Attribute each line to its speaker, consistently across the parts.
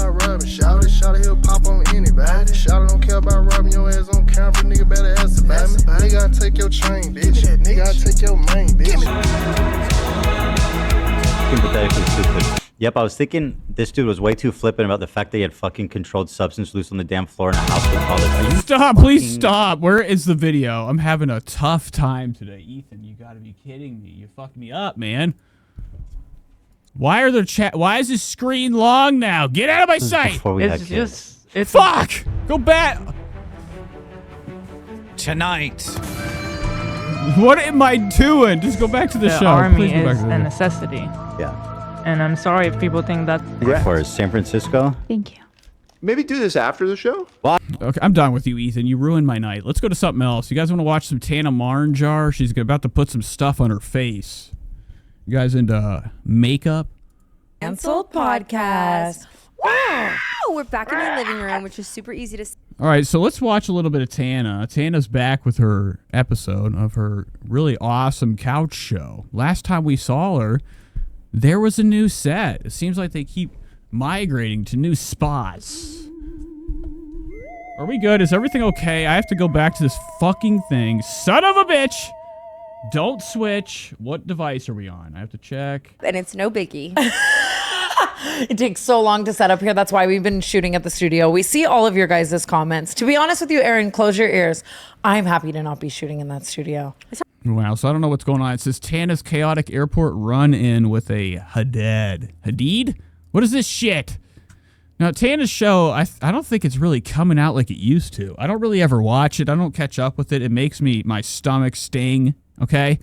Speaker 1: about robbing. Shout it, he'll pop on anybody. Shout it, don't care about robbing your ass on camera. Nigga better ask about me. Nigga, I take your chain, bitch. Nigga, I take your main, bitch.
Speaker 2: Pathetically stupid. Yep, I was thinking this dude was way too flippant about the fact that he had fucking controlled substance loose on the damn floor in a house with college.
Speaker 3: Stop, please stop. Where is the video? I'm having a tough time today. Ethan, you gotta be kidding me. You fucked me up, man. Why are there why is this screen long now? Get out of my sight!
Speaker 4: It's
Speaker 3: Fuck! Go back!
Speaker 5: Tonight.
Speaker 3: What am I doing? Just go back to the show.
Speaker 4: Army
Speaker 3: Please go back
Speaker 4: is
Speaker 3: to
Speaker 4: a necessity.
Speaker 2: Yeah.
Speaker 4: And I'm sorry if people think that.
Speaker 2: For San Francisco?
Speaker 6: Thank you.
Speaker 7: Maybe do this after the show?
Speaker 3: Okay, I'm done with you, Ethan. You ruined my night. Let's go to something else. You guys want to watch some Tana Mongeau? She's about to put some stuff on her face. You guys into makeup?
Speaker 8: Canceled podcast. Wow! We're back in our living room, which is super easy to see.
Speaker 3: All right, so let's watch a little bit of Tana. Tana's back with her episode of her really awesome couch show. Last time we saw her, there was a new set. It seems like they keep migrating to new spots. Are we good? Is everything okay? I have to go back to this fucking thing. Son of a bitch! Don't switch. What device are we on? I have to check.
Speaker 8: And it's no biggie.
Speaker 6: It takes so long to set up here. That's why we've been shooting at the studio. We see all of your guys' comments. To be honest with you, Aaron, close your ears. I'm happy to not be shooting in that studio.
Speaker 3: Wow, so I don't know what's going on. It says Tana's chaotic airport run-in with a Hadid. Hadid? What is this shit? Now, Tana's show, I don't think it's really coming out like it used to. I don't really ever watch it. I don't catch up with it. It makes my stomach sting, okay?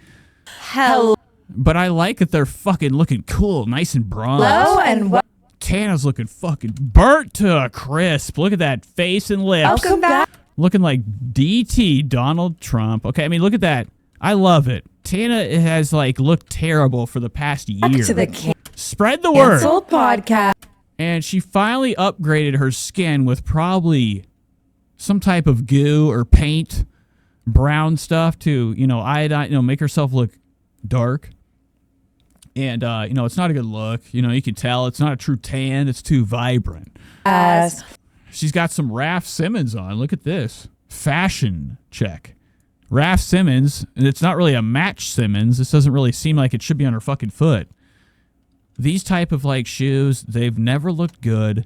Speaker 8: Hell.
Speaker 3: But I like that they're fucking looking cool, nice and bronze.
Speaker 8: Hello and welcome.
Speaker 3: Tana's looking fucking burnt to a crisp. Look at that face and lips.
Speaker 8: Welcome back.
Speaker 3: Looking like DT Donald Trump. Okay, I mean, look at that. I love it. Tana has, like, looked terrible for the past year. Spread the word.
Speaker 8: Canceled podcast.
Speaker 3: And she finally upgraded her skin with probably some type of goo or paint, brown stuff to, iodine, make herself look dark. And, it's not a good look. You can tell it's not a true tan. It's too vibrant. She's got some Raf Simons on. Look at this. Fashion check. Raf Simons, and it's not really a match Simmons. This doesn't really seem like it should be on her fucking foot. These type of, shoes, they've never looked good,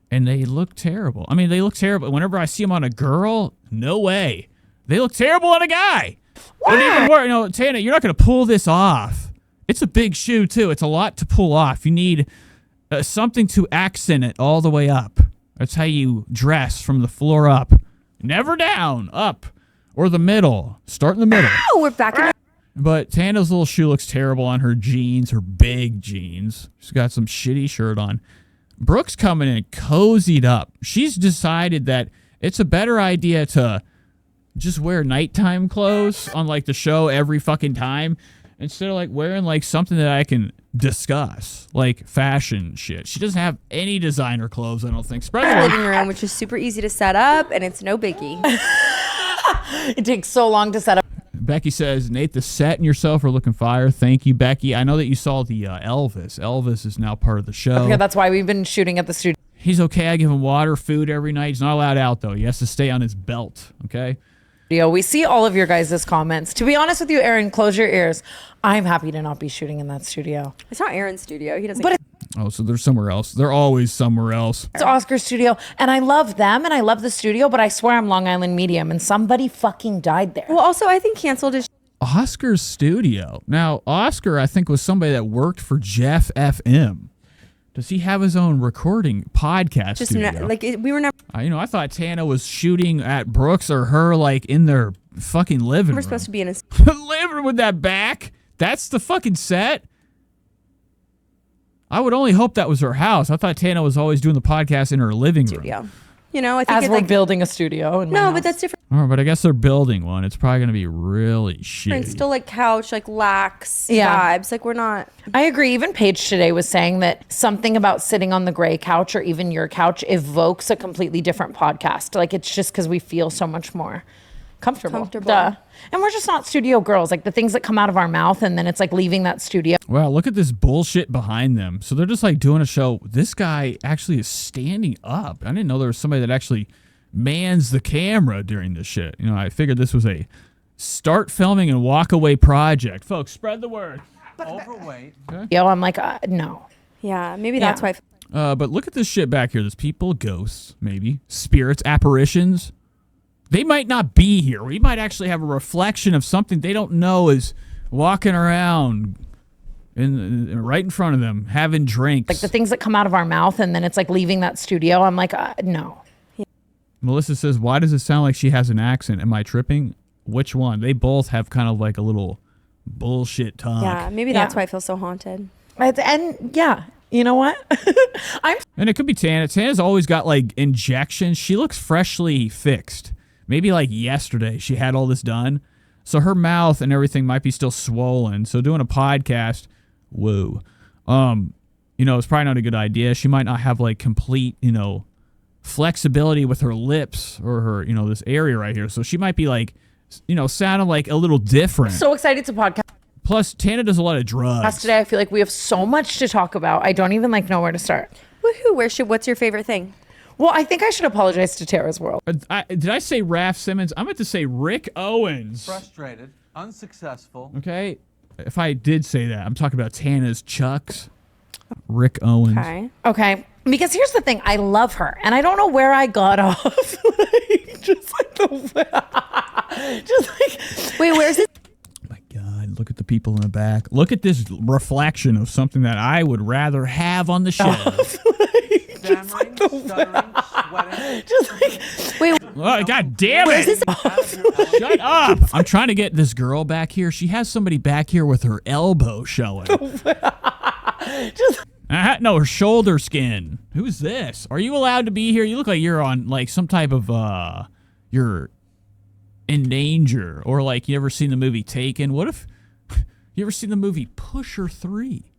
Speaker 3: and they look terrible. I mean, they look terrible. Whenever I see them on a girl, no way. They look terrible on a guy. But even worse, Tana, you're not going to pull this off. It's a big shoe, too. It's a lot to pull off. You need something to accent it all the way up. That's how you dress from the floor up. Never down, up, or the middle. Start in the middle.
Speaker 8: Oh, we're back in.
Speaker 3: But Tana's little shoe looks terrible on her jeans, her big jeans. She's got some shitty shirt on. Brooke's coming in cozied up. She's decided that it's a better idea to just wear nighttime clothes on, the show every fucking time instead of, wearing, something that I can discuss, like fashion shit. She doesn't have any designer clothes, I don't think. Spread the
Speaker 8: living room, which is super easy to set up, and it's no biggie.
Speaker 6: It takes so long to set up.
Speaker 3: Becky says, Nate, the set and yourself are looking fire. Thank you, Becky. I know that you saw the Elvis. Elvis is now part of the show.
Speaker 6: Okay, that's why we've been shooting at the studio.
Speaker 3: He's okay. I give him water, food every night. He's not allowed out, though. He has to stay on his belt, okay?
Speaker 6: We see all of your guys' comments. To be honest with you, Aaron, close your ears. I'm happy to not be shooting in that studio.
Speaker 8: It's not Aaron's studio. He doesn't.
Speaker 6: But
Speaker 3: oh, so they're somewhere else. They're always somewhere else.
Speaker 6: it's Oscar's studio, and I love them, and I love the studio, but I swear I'm Long Island Medium, and somebody fucking died there.
Speaker 8: Well, also, I think canceled is.
Speaker 3: Oscar's studio. Now, Oscar, I think, was somebody that worked for Jeff FM. Does he have his own recording podcast studio?
Speaker 8: We were never.
Speaker 3: I thought Tana was shooting at Brooks or her, in their fucking living room.
Speaker 8: We're supposed to be in a
Speaker 3: living room with that back. That's the fucking set. I would only hope that was her house. I thought Tana was always doing the podcast in her living room.
Speaker 8: studio. I think
Speaker 6: As we're building a studio.
Speaker 8: But that's different.
Speaker 3: Oh, but I guess they're building one. It's probably going to be really shitty.
Speaker 8: It's still couch, lax vibes. We're not.
Speaker 6: I agree. Even Paige today was saying that something about sitting on the gray couch or even your couch evokes a completely different podcast. It's just because we feel so much more comfortable. Duh. And we're just not studio girls. Like the things that come out of our mouth and then it's like leaving that studio.
Speaker 3: Wow, look at this bullshit behind them. So they're just like doing a show. This guy actually is standing up. I didn't know there was somebody that actually mans the camera during this shit. You know, I figured this was a start filming and walk away project. Folks, spread the word.
Speaker 5: Overweight.
Speaker 6: Yo, I'm like, no.
Speaker 8: Yeah, maybe that's why.
Speaker 3: But look at this shit back here. There's people, ghosts, maybe, spirits, apparitions. They might not be here. We might actually have a reflection of something they don't know is walking around right in front of them, having drinks.
Speaker 6: Like the things that come out of our mouth and then it's like leaving that studio. I'm like, no.
Speaker 3: Melissa says, why does it sound like she has an accent? Am I tripping? Which one? They both have kind of like a little bullshit talk.
Speaker 8: Yeah, maybe that's why I feel so haunted.
Speaker 6: And yeah, you know what?
Speaker 3: And it could be Tana. Tana's always got like injections. She looks freshly fixed. Maybe like yesterday she had all this done. So her mouth and everything might be still swollen. So doing a podcast, whoa. You know, it's probably not a good idea. She might not have like complete, you know, flexibility with her lips or her, you know, this area right here. So she might be like, you know, sounding like a little different.
Speaker 6: So excited to podcast
Speaker 3: Plus, Tana does a lot of drugs.
Speaker 6: today. I feel like we have so much to talk about. I don't even like know where to start.
Speaker 8: Woohoo! What's your favorite thing?
Speaker 6: Well, I think I should apologize to Tara's World.
Speaker 3: Did I say Raph Simmons? I meant to say Rick Owens.
Speaker 5: Frustrated. Unsuccessful.
Speaker 3: Okay? If I did say that, I'm talking about Tana's Chucks. Rick Owens.
Speaker 6: Okay. Because here's the thing. I love her. And I don't know where I got off. Just like the... Just like...
Speaker 8: Wait, where's this?
Speaker 3: Oh my God, look at the people in the back. Look at this reflection of something that I would rather have on the shelf.
Speaker 5: Stammering, stuttering, sweating.
Speaker 6: Just like...
Speaker 8: Wait,
Speaker 3: Oh, God damn it! Shut up! I'm trying to get this girl back here. She has somebody back here with her elbow showing. No, her shoulder skin. Who's this? Are you allowed to be here? You look like you're on like some type of you're in danger, or like you ever seen the movie Taken? What if you ever seen the movie Pusher 3?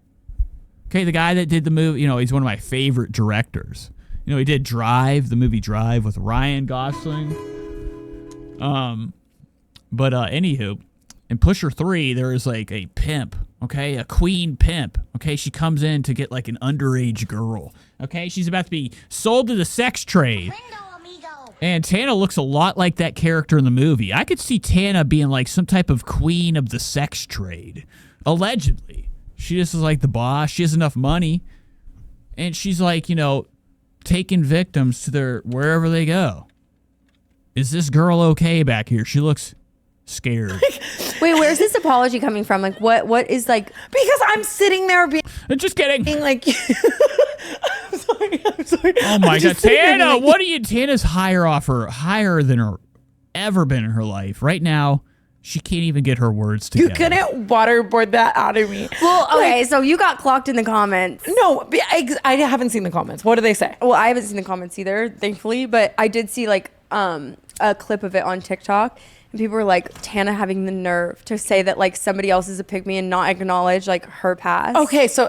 Speaker 3: Okay, the guy that did the movie, you know, he's one of my favorite directors. You know, he did Drive, the movie Drive with Ryan Gosling. But anywho, in Pusher 3, there is like a pimp, okay? A queen pimp, okay? She comes in to get like an underage girl, okay? She's about to be sold to the sex trade. And Tana looks a lot like that character in the movie. I could see Tana being like some type of queen of the sex trade. Allegedly. She just is like the boss. She has enough money. And she's like, you know, taking victims to their wherever they go. Is this girl okay back here? She looks scared.
Speaker 8: Wait, where's this apology coming from? Like, what is like?
Speaker 6: Because I'm sitting there being
Speaker 3: Just kidding.
Speaker 6: like... I'm sorry.
Speaker 3: Oh my God, Tana! What are you? Tana's higher than her ever been in her life. Right now, she can't even get her words together.
Speaker 6: You couldn't waterboard that out of me.
Speaker 8: Well, okay, so you got clocked in the comments.
Speaker 6: No, I haven't seen the comments. What do they say?
Speaker 8: Well, I haven't seen the comments either, thankfully, but I did see like a clip of it on TikTok, and people were like, Tana having the nerve to say that like somebody else is a pygmy and not acknowledge like her past.
Speaker 6: Okay, so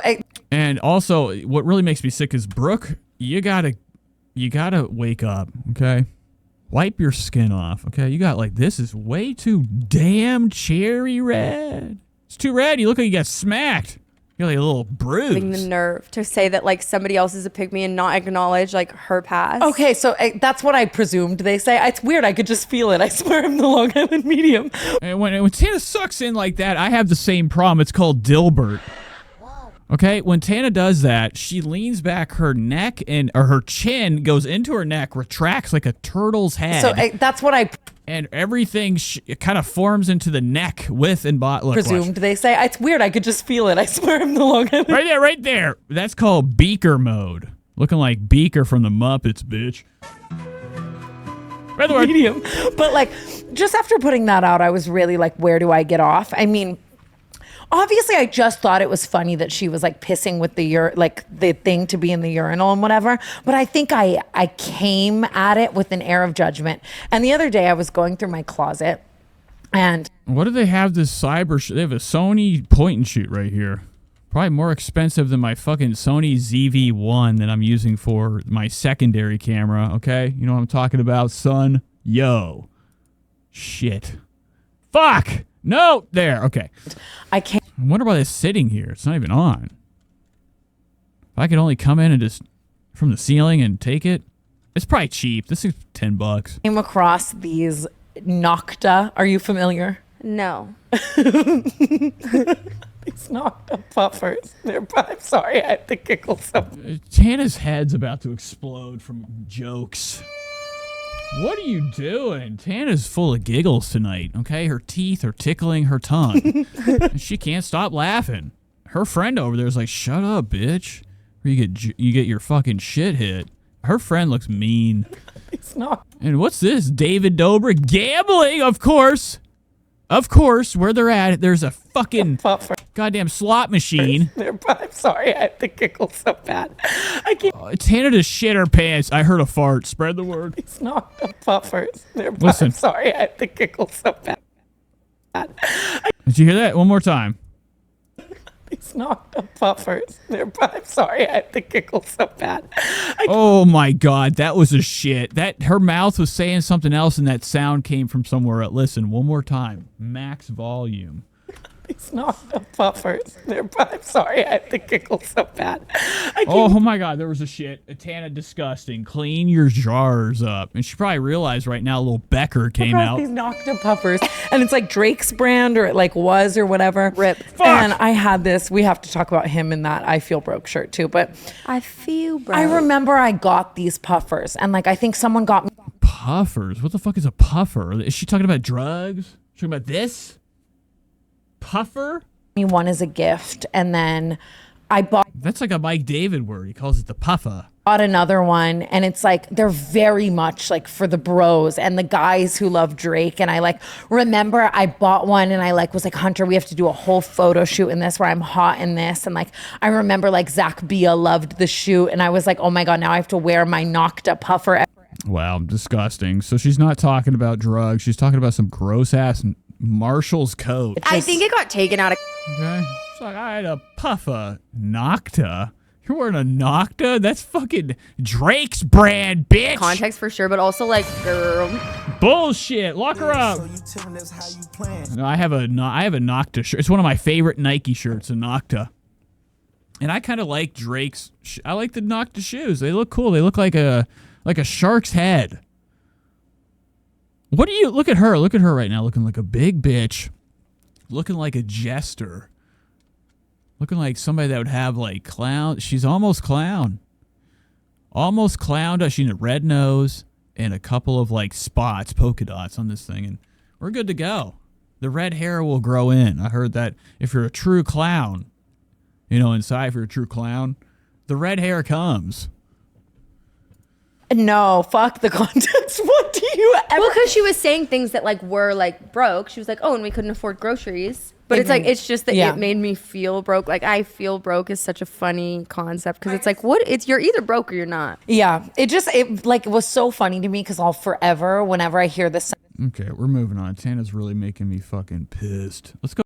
Speaker 3: And also, what really makes me sick is Brooke. You gotta wake up, okay? Wipe your skin off, okay? You got like, this is way too damn cherry red. It's too red. You look like you got smacked. You're like a little bruise.
Speaker 8: Having the nerve to say that like somebody else is a pygmy and not acknowledge like her past.
Speaker 6: okay, so that's what I presumed they say. It's weird. I could just feel it. I swear I'm the Long Island medium.
Speaker 3: And when Tana sucks in like that, I have the same problem. It's called Dilbert. Okay, when Tana does that, she leans back, her neck or her chin goes into her neck, retracts like a turtle's head.
Speaker 6: So that's what I
Speaker 3: and everything it kind of forms into the neck with and bottom.
Speaker 6: presumed they say. It's weird. I could just feel it. I swear I'm the Long Island.
Speaker 3: Right there. That's called Beaker mode. Looking like Beaker from the Muppets, bitch. Right the word.
Speaker 6: Medium. But like, just after putting that out, I was really like, where do I get off? I mean, obviously, I just thought it was funny that she was like pissing with the thing to be in the urinal and whatever. But I think I came at it with an air of judgment. And the other day I was going through my closet and...
Speaker 3: What do they have this cyber... They have a Sony point and shoot right here. Probably more expensive than my fucking Sony ZV-1 that I'm using for my secondary camera, okay? You know what I'm talking about, son? Yo. Shit. Fuck. No. There. Okay.
Speaker 6: I can't.
Speaker 3: I wonder why it's sitting here. It's not even on. If I could only come in and just from the ceiling and take it. It's probably cheap. This is $10.
Speaker 6: Came across these Nocta. Are you familiar?
Speaker 8: No.
Speaker 6: These Nocta puffers. I'm sorry, I had to giggle so.
Speaker 3: Tana's head's about to explode from jokes. What are you doing? Tana's full of giggles tonight, okay? Her teeth are tickling her tongue. And she can't stop laughing. Her friend over there is like, shut up, bitch. Or you get your fucking shit hit. Her friend looks mean.
Speaker 6: It's not.
Speaker 3: And what's this? David Dobrik gambling, of course. Of course, where they're at, there's a fucking goddamn slot machine.
Speaker 6: I'm sorry, I had to giggle so bad. I can't.
Speaker 3: Tana just shit her pants. I heard a fart. Spread the word.
Speaker 6: It's not the puffers.
Speaker 3: Listen.
Speaker 6: I'm sorry, I had to giggle so bad.
Speaker 3: Did you hear that? One more time.
Speaker 6: It's not the puffers. I'm sorry, I had to giggle so bad.
Speaker 3: Oh my god, that was a shit. That her mouth was saying something else, and that sound came from somewhere else. Listen, one more time. Max volume.
Speaker 6: It's not the puffers. I'm sorry, I had to giggle so bad.
Speaker 3: Oh my god, there was a shit. Tana, disgusting. Clean your jars up. And she probably realized right now little Becker came out.
Speaker 6: These Nocta puffers, and it's like Drake's brand, or it like was, or whatever.
Speaker 8: Rip.
Speaker 3: Fuck.
Speaker 6: And I had this. We have to talk about him in that I Feel Broke shirt too. But
Speaker 8: I feel broke.
Speaker 6: I remember I got these puffers, and like I think someone got me
Speaker 3: Puffers? What the fuck is a puffer? Is she talking about drugs? Talking about this? Puffer?
Speaker 6: one as a gift, and then I bought
Speaker 3: That's like a Mike David word. He calls it the puffer.
Speaker 6: another one, and it's like they're very much like for the bros and the guys who love Drake. And I like remember I bought one, and I like was like, Hunter, we have to do a whole photo shoot in this where I'm hot in this. And like I remember like Zach Bia loved the shoot, and I was like, oh my god, now I have to wear my Nocta puffer.
Speaker 3: Wow, disgusting. So she's not talking about drugs. She's talking about some gross ass Marshall's coat.
Speaker 8: I think it got taken out of
Speaker 3: Okay. She's like, I had a puffer Nocta. You're wearing a Nocta? That's fucking Drake's brand, bitch.
Speaker 8: context for sure, but also like, girl.
Speaker 3: Bullshit. Lock her up. No, I have a Nocta shirt. It's one of my favorite Nike shirts, a Nocta. And I kind of like Drake's. I like the Nocta shoes. They look cool. They look like a shark's head. What do you look at her? Look at her right now, looking like a big bitch, looking like a jester, looking like somebody that would have like clown. She's almost clown, almost clowned. She had a red nose and a couple of like spots, polka dots on this thing, and we're good to go. The red hair will grow in. I heard that if you're a true clown, inside, if you're a true clown, the red hair comes.
Speaker 6: No, fuck the context. What do you ever?
Speaker 8: Well, because she was saying things that like were like broke. She was like, oh, and we couldn't afford groceries. But it's like, it's just that it made me feel broke. Like, I feel broke is such a funny concept because it's like, you're either broke or you're not.
Speaker 6: Yeah, it was so funny to me because I'll forever, whenever I hear this.
Speaker 3: Okay, we're moving on. Tana's really making me fucking pissed. Let's go.